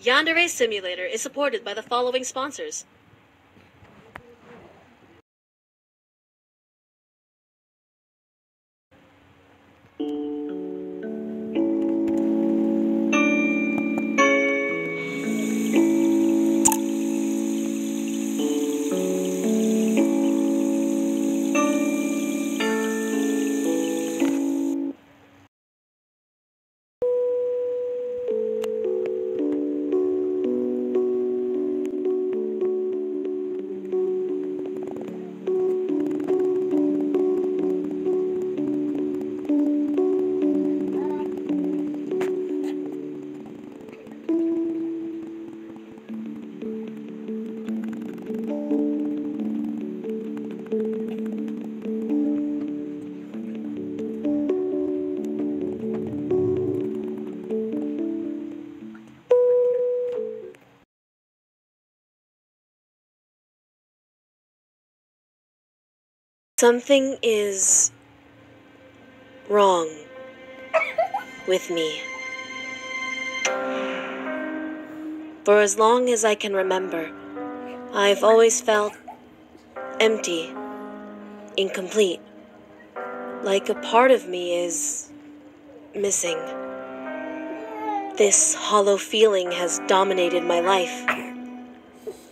Yandere Simulator is supported by the following sponsors. Something is wrong with me. For as long as I can remember, I've always felt empty, incomplete, like a part of me is missing. This hollow feeling has dominated my life.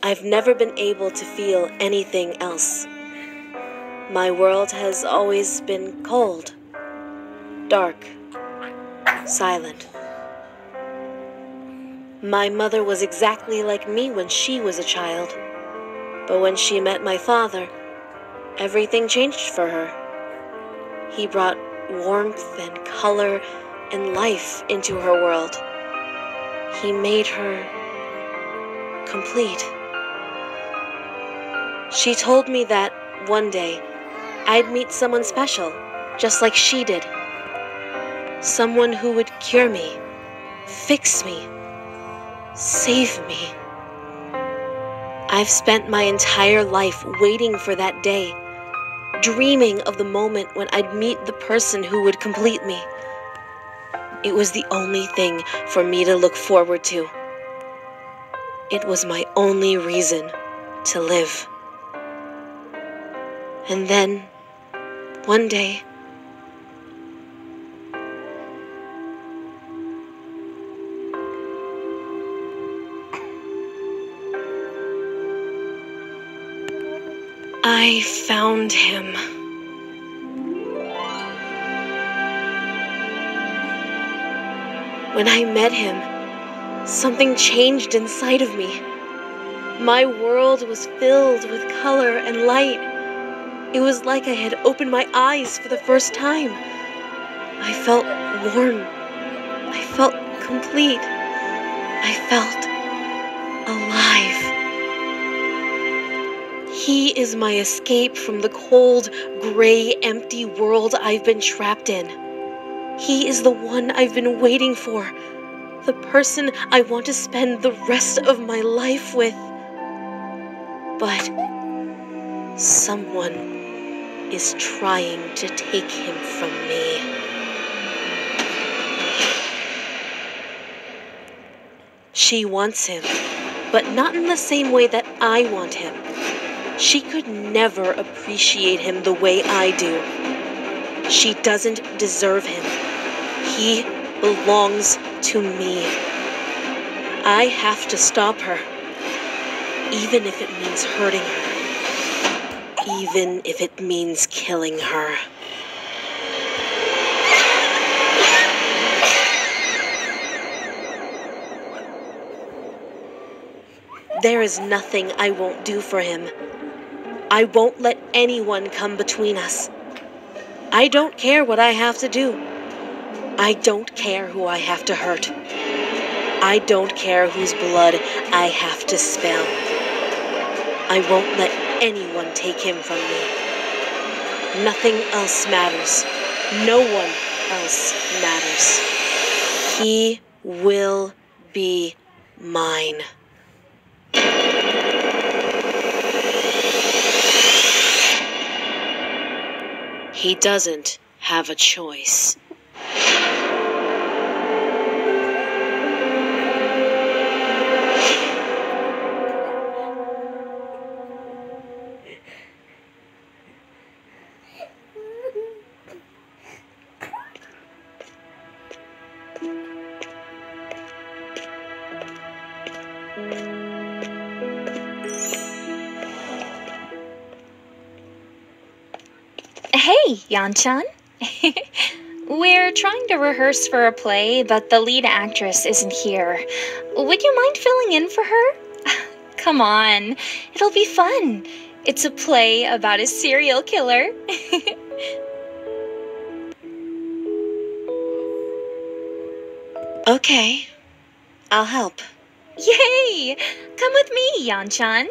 I've never been able to feel anything else. My world has always been cold, dark, silent. My mother was exactly like me when she was a child, but when she met my father, everything changed for her. He brought warmth and color and life into her world. He made her complete. She told me that one day I'd meet someone special, just like she did. Someone who would cure me, fix me, save me. I've spent my entire life waiting for that day, dreaming of the moment when I'd meet the person who would complete me. It was the only thing for me to look forward to. It was my only reason to live. And then, one day, I found him. When I met him, something changed inside of me. My world was filled with color and light. It was like I had opened my eyes for the first time. I felt warm. I felt complete. I felt alive. He is my escape from the cold, gray, empty world I've been trapped in. He is the one I've been waiting for. The person I want to spend the rest of my life with. But someone is trying to take him from me. She wants him, but not in the same way that I want him. She could never appreciate him the way I do. She doesn't deserve him. He belongs to me. I have to stop her, even if it means hurting her. Even if it means killing her. There is nothing I won't do for him. I won't let anyone come between us. I don't care what I have to do. I don't care who I have to hurt. I don't care whose blood I have to spill. I won't let anyone take him from me. Nothing else matters. No one else matters. He will be mine. He doesn't have a choice. Hey, Yanchan. We're trying to rehearse for a play, but the lead actress isn't here. Would you mind filling in for her? Come on, it'll be fun. It's a play about a serial killer. Okay, I'll help. Yay! Come with me, Yanchan.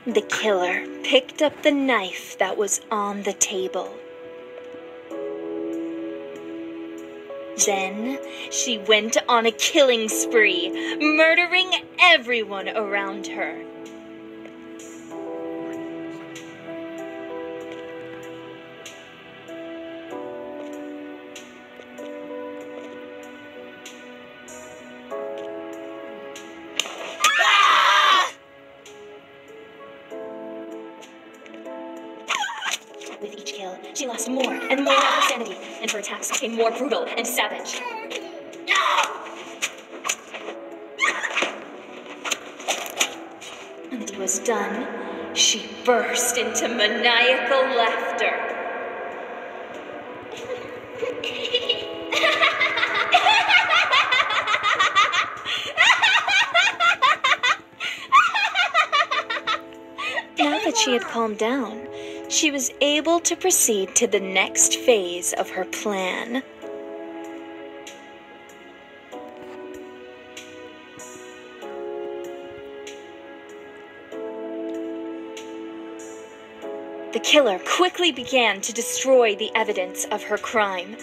The killer picked up the knife that was on the table. Then she went on a killing spree, murdering everyone around her. With each kill, she lost more and more of her sanity, and her attacks became more brutal and savage. When it was done, she burst into maniacal laughter. Now that she had calmed down, she was able to proceed to the next phase of her plan. The killer quickly began to destroy the evidence of her crime.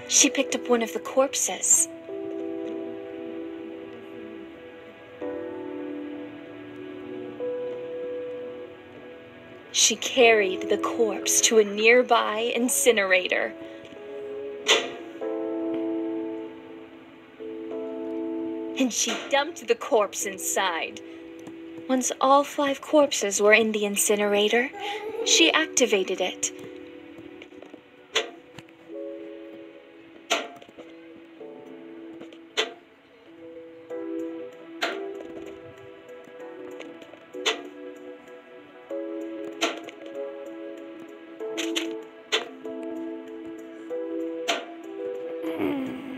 She picked up one of the corpses. She carried the corpse to a nearby incinerator. And she dumped the corpse inside. Once all 5 corpses were in the incinerator, she activated it.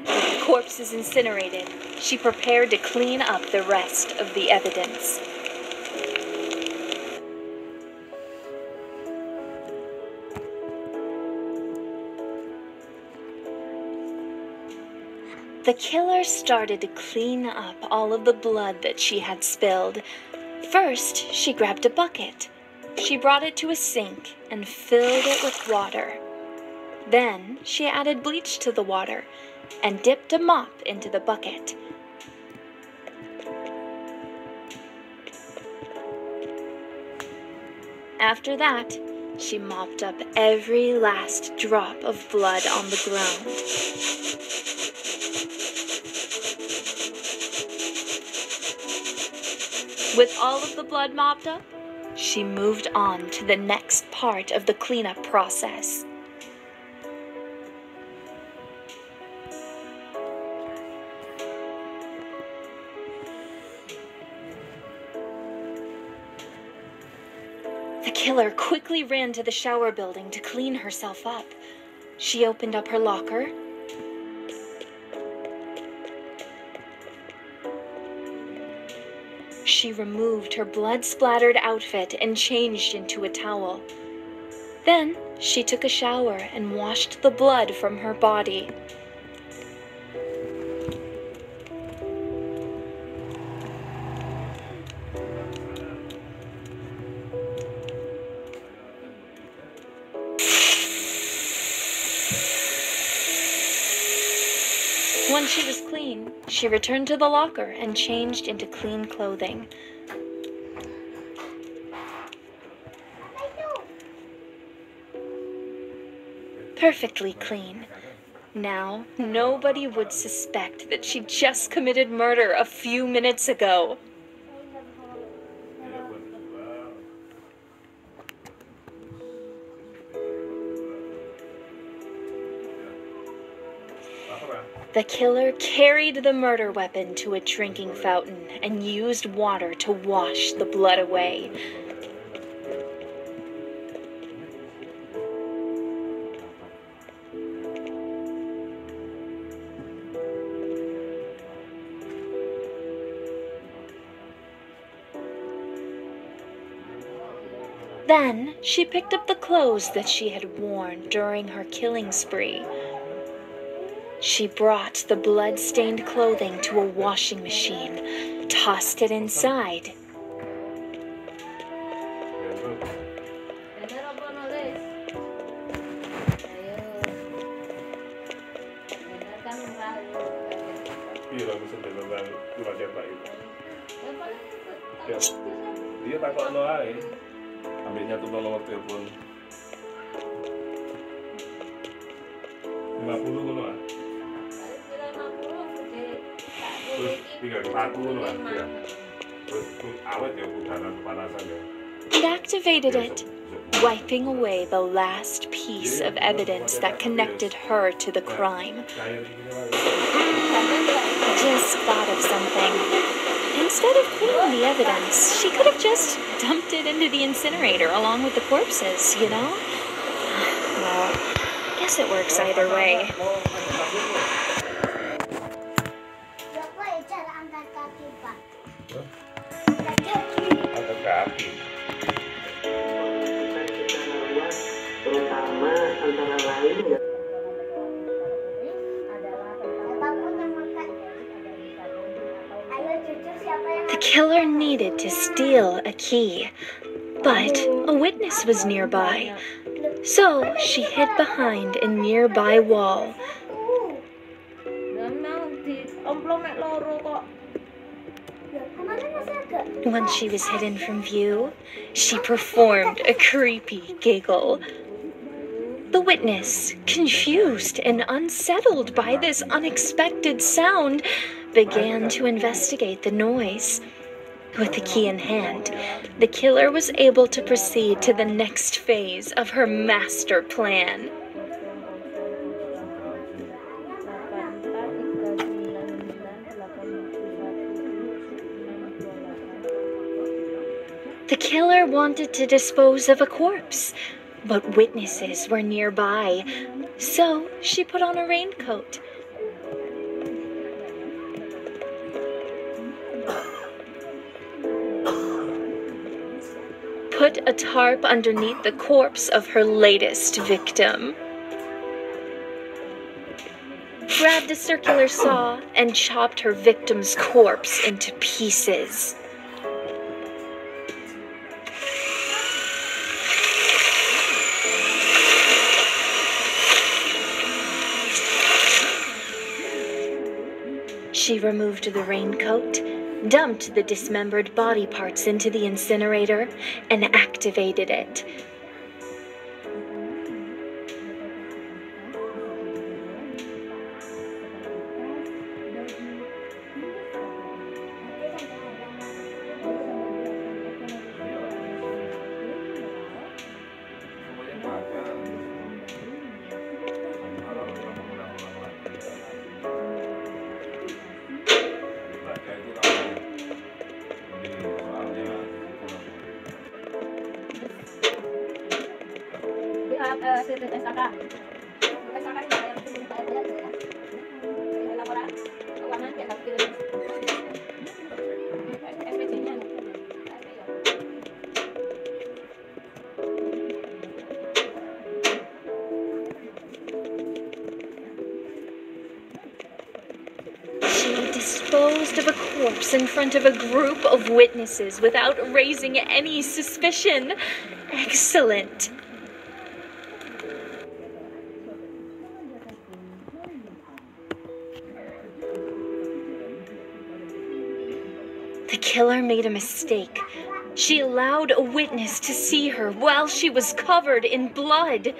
With the corpses incinerated, she prepared to clean up the rest of the evidence. The killer started to clean up all of the blood that she had spilled. First, she grabbed a bucket. She brought it to a sink and filled it with water. Then, she added bleach to the water and dipped a mop into the bucket. After that, she mopped up every last drop of blood on the ground. With all of the blood mopped up, she moved on to the next part of the cleanup process. The killer quickly ran to the shower building to clean herself up. She opened up her locker. She removed her blood-splattered outfit and changed into a towel. Then, she took a shower and washed the blood from her body. Once she was clean, she returned to the locker and changed into clean clothing. Perfectly clean. Now, nobody would suspect that she just committed murder a few minutes ago. The killer carried the murder weapon to a drinking fountain and used water to wash the blood away. Then she picked up the clothes that she had worn during her killing spree. She brought the blood-stained clothing to a washing machine, tossed it inside, Dia takut lo aja, ambilnya tuh nomor telepon 50 lo ah, terus 340 lo ah, ya, terus awet ya putaran kepanasan ya. It activated it, wiping away the last piece of evidence that connected her to the crime. Just thought of something. Instead of cleaning the evidence, she could have just dumped it into the incinerator along with the corpses, you know? Well, I guess it works either way. Angkat kaki. Terutama antara lain ya. The killer needed to steal a key, but a witness was nearby, so she hid behind a nearby wall. Once she was hidden from view, she performed a creepy giggle. The witness, confused and unsettled by this unexpected sound, began to investigate the noise. With the key in hand, the killer was able to proceed to the next phase of her master plan. The killer wanted to dispose of a corpse, but witnesses were nearby, so she put on a raincoat. Put a tarp underneath the corpse of her latest victim. Grabbed a circular saw and chopped her victim's corpse into pieces. She removed the raincoat, dumped the dismembered body parts into the incinerator, and activated it. She disposed of a corpse in front of a group of witnesses without raising any suspicion. Excellent. killer made a mistake. She allowed a witness to see her while she was covered in blood.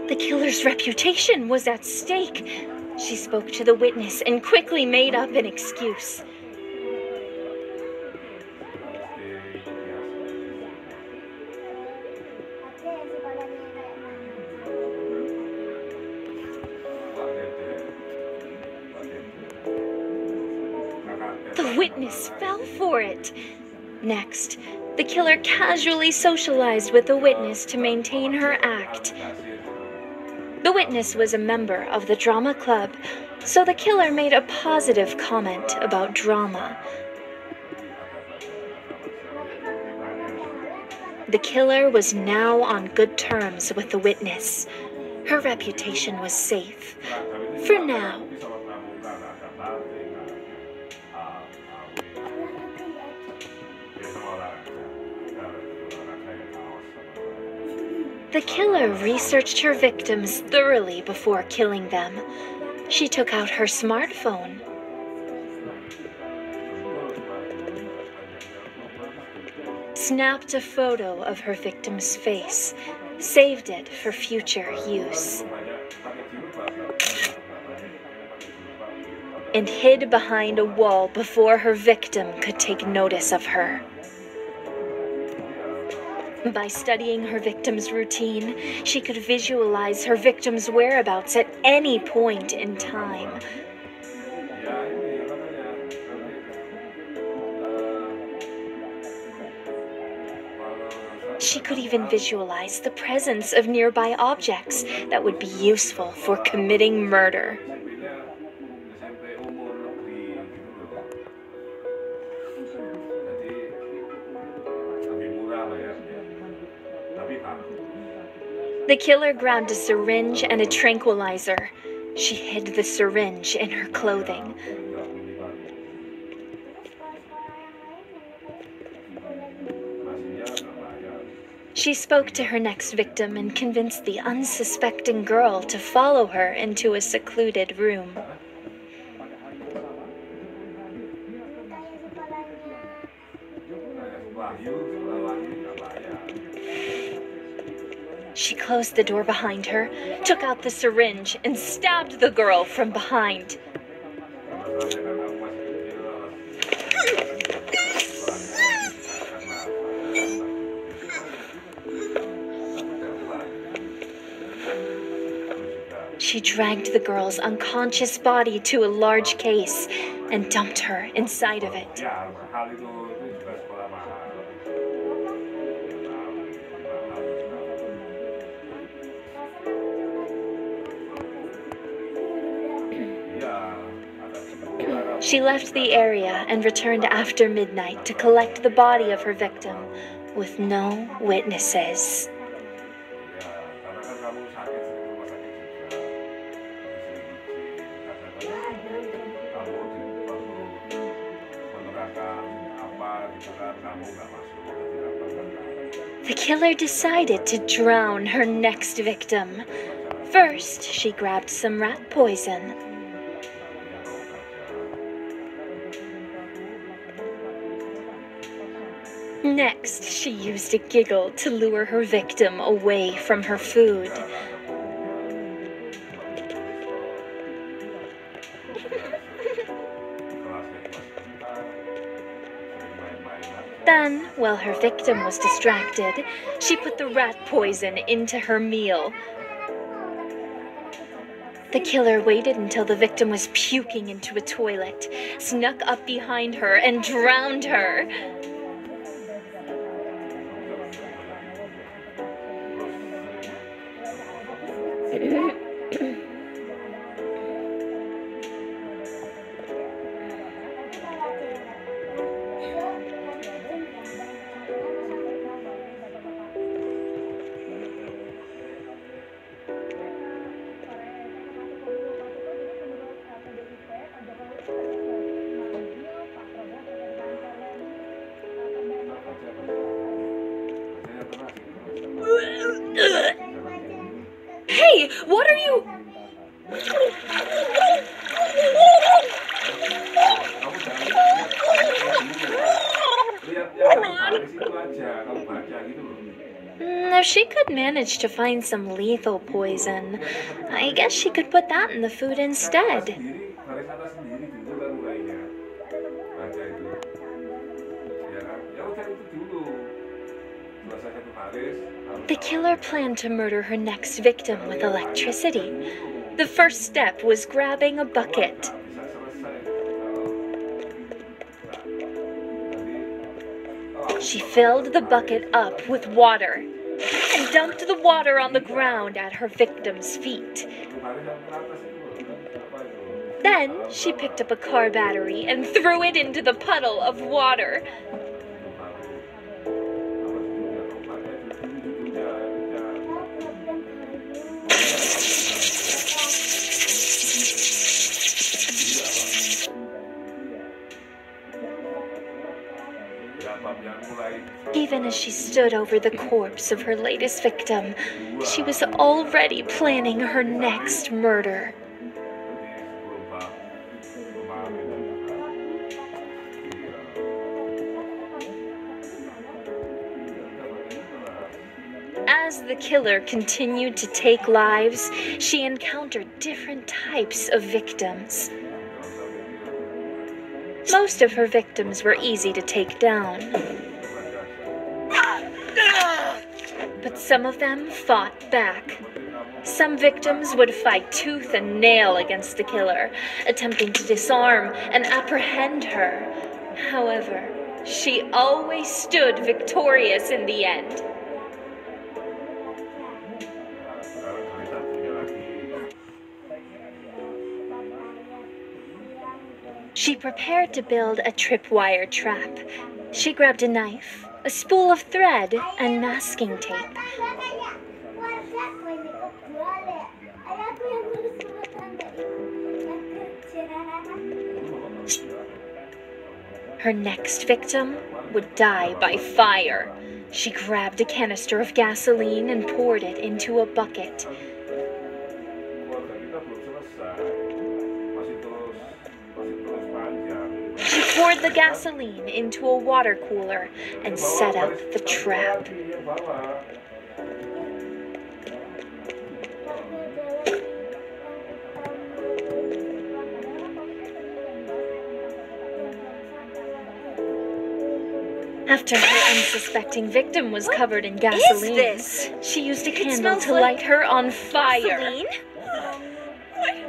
The killer's reputation was at stake. She spoke to the witness and quickly made up an excuse. The witness fell for it. Next, the killer casually socialized with the witness to maintain her act. The witness was a member of the drama club, so the killer made a positive comment about drama. The killer was now on good terms with the witness. Her reputation was safe. For now. The killer researched her victims thoroughly before killing them. She took out her smartphone. Snapped a photo of her victim's face, saved it for future use, and hid behind a wall before her victim could take notice of her. By studying her victim's routine, she could visualize her victim's whereabouts at any point in time. She could even visualize the presence of nearby objects that would be useful for committing murder. The killer grabbed a syringe and a tranquilizer. She hid the syringe in her clothing. She spoke to her next victim and convinced the unsuspecting girl to follow her into a secluded room. She closed the door behind her, took out the syringe, and stabbed the girl from behind. She dragged the girl's unconscious body to a large case and dumped her inside of it. She left the area and returned after midnight to collect the body of her victim with no witnesses. The killer decided to drown her next victim. First, she grabbed some rat poison. Next, she used a giggle to lure her victim away from her food. Then, while her victim was distracted, she put the rat poison into her meal. The killer waited until the victim was puking into a toilet, snuck up behind her, and drowned her. Hey, what are you... If she could manage to find some lethal poison, I guess she could put that in the food instead. The killer planned to murder her next victim with electricity. The first step was grabbing a bucket. She filled the bucket up with water and dumped the water on the ground at her victim's feet. Then she picked up a car battery and threw it into the puddle of water. Even as she stood over the corpse of her latest victim, she was already planning her next murder. As the killer continued to take lives, she encountered different types of victims. Most of her victims were easy to take down. But some of them fought back. Some victims would fight tooth and nail against the killer, attempting to disarm and apprehend her. However, she always stood victorious in the end. She prepared to build a tripwire trap. She grabbed a knife, a spool of thread, and masking tape. Her next victim would die by fire. She grabbed a canister of gasoline and poured it into a bucket. She poured the gasoline into a water cooler and set up the trap. After her unsuspecting victim was covered in gasoline, she used a candle to light her on fire. Gasoline? Wait,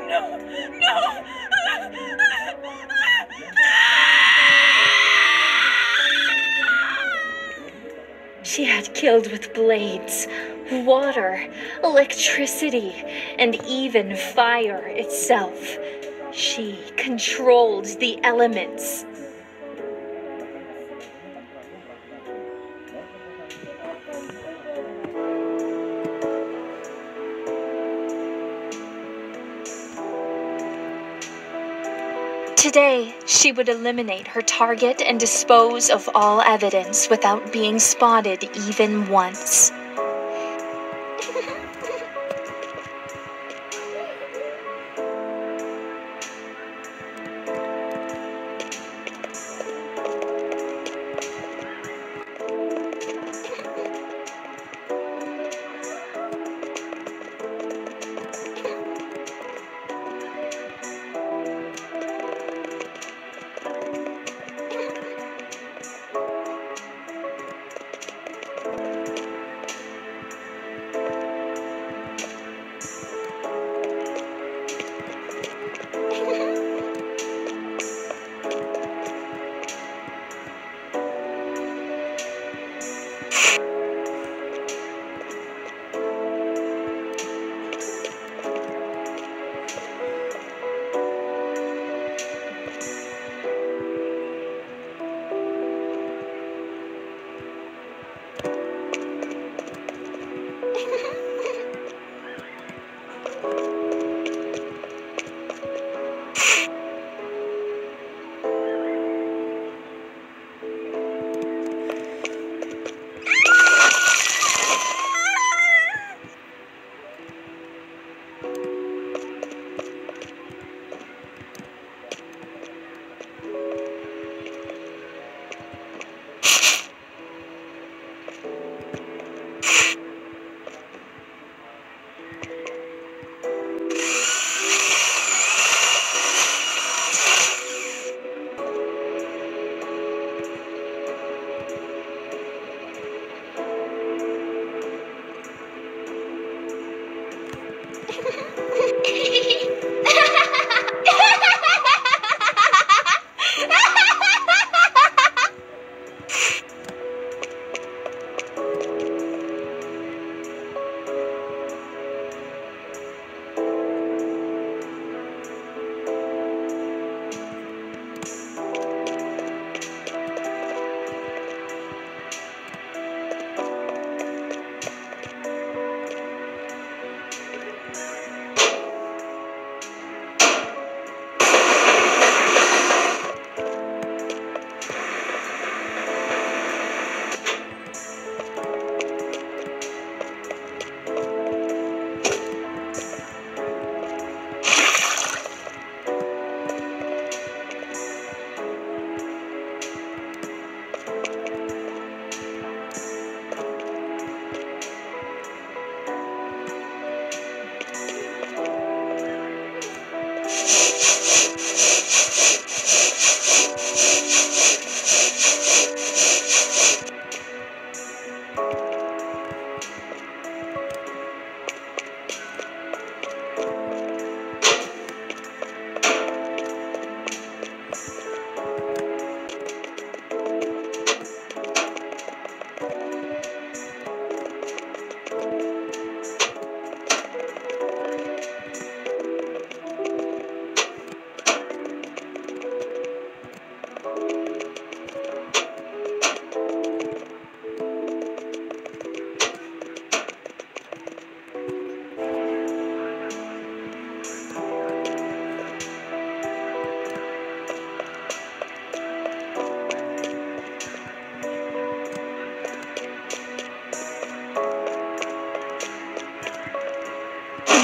no, no! She had killed with blades, water, electricity, and even fire itself. She controlled the elements. Today, she would eliminate her target and dispose of all evidence without being spotted even once.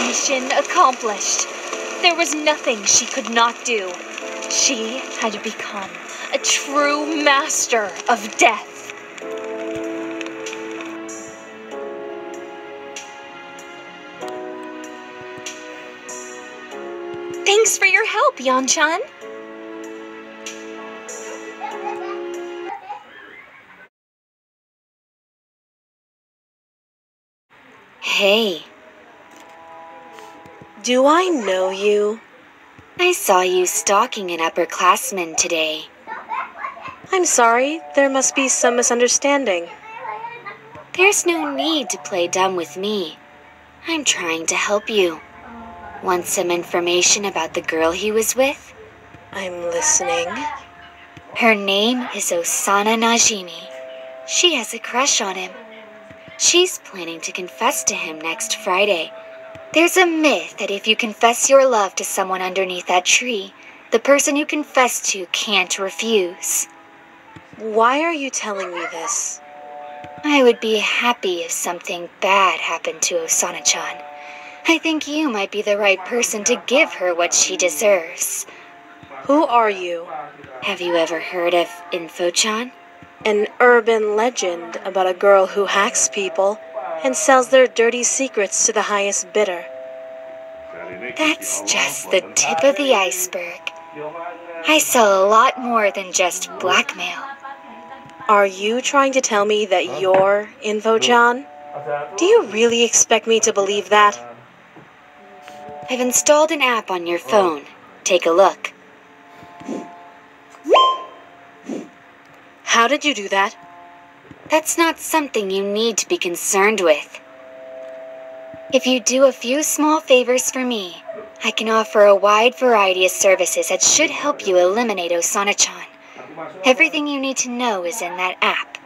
Mission accomplished. There was nothing she could not do. She had become a true master of death. Thanks for your help, Yan-chan. Hey. Do I know you? I saw you stalking an upperclassman today. I'm sorry, there must be some misunderstanding. There's no need to play dumb with me. I'm trying to help you. Want some information about the girl he was with? I'm listening. Her name is Osana Najimi. She has a crush on him. She's planning to confess to him next Friday. There's a myth that if you confess your love to someone underneath that tree, the person you confess to can't refuse. Why are you telling me this? I would be happy if something bad happened to Osana-chan. I think you might be the right person to give her what she deserves. Who are you? Have you ever heard of Info-chan? An urban legend about a girl who hacks people and sells their dirty secrets to the highest bidder. That's just the tip of the iceberg. I sell a lot more than just blackmail. Are you trying to tell me that you're Info-chan? Do you really expect me to believe that? I've installed an app on your phone. Take a look. How did you do that? That's not something you need to be concerned with. If you do a few small favors for me, I can offer a wide variety of services that should help you eliminate Osana-chan. Everything you need to know is in that app.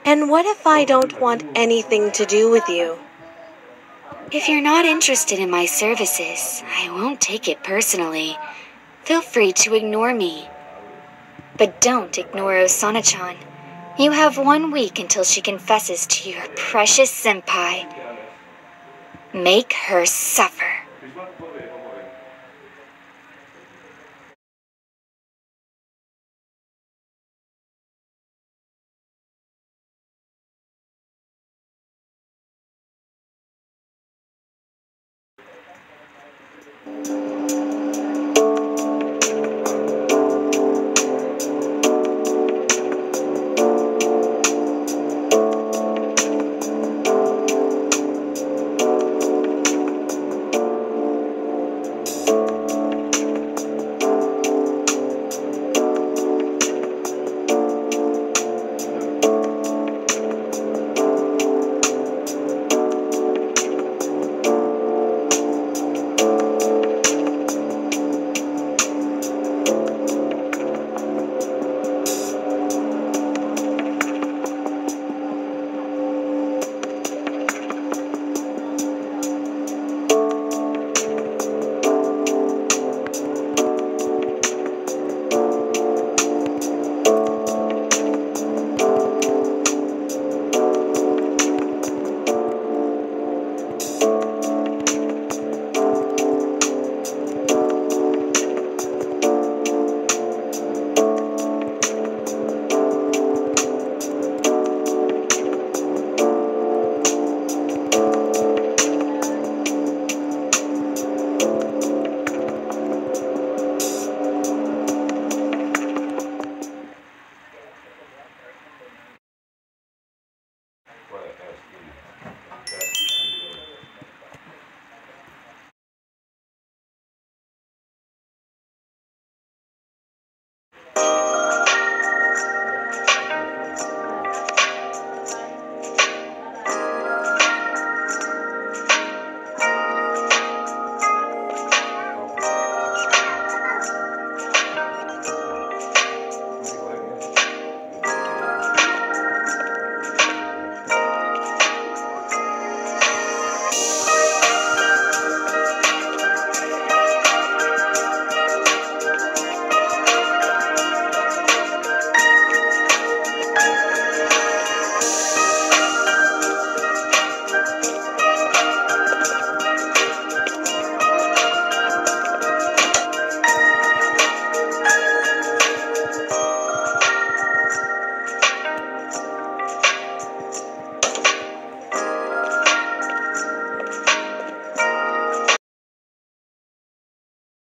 And what if I don't want anything to do with you? If you're not interested in my services, I won't take it personally. Feel free to ignore me. But don't ignore Osana-chan. You have 1 week until she confesses to your precious senpai. Make her suffer.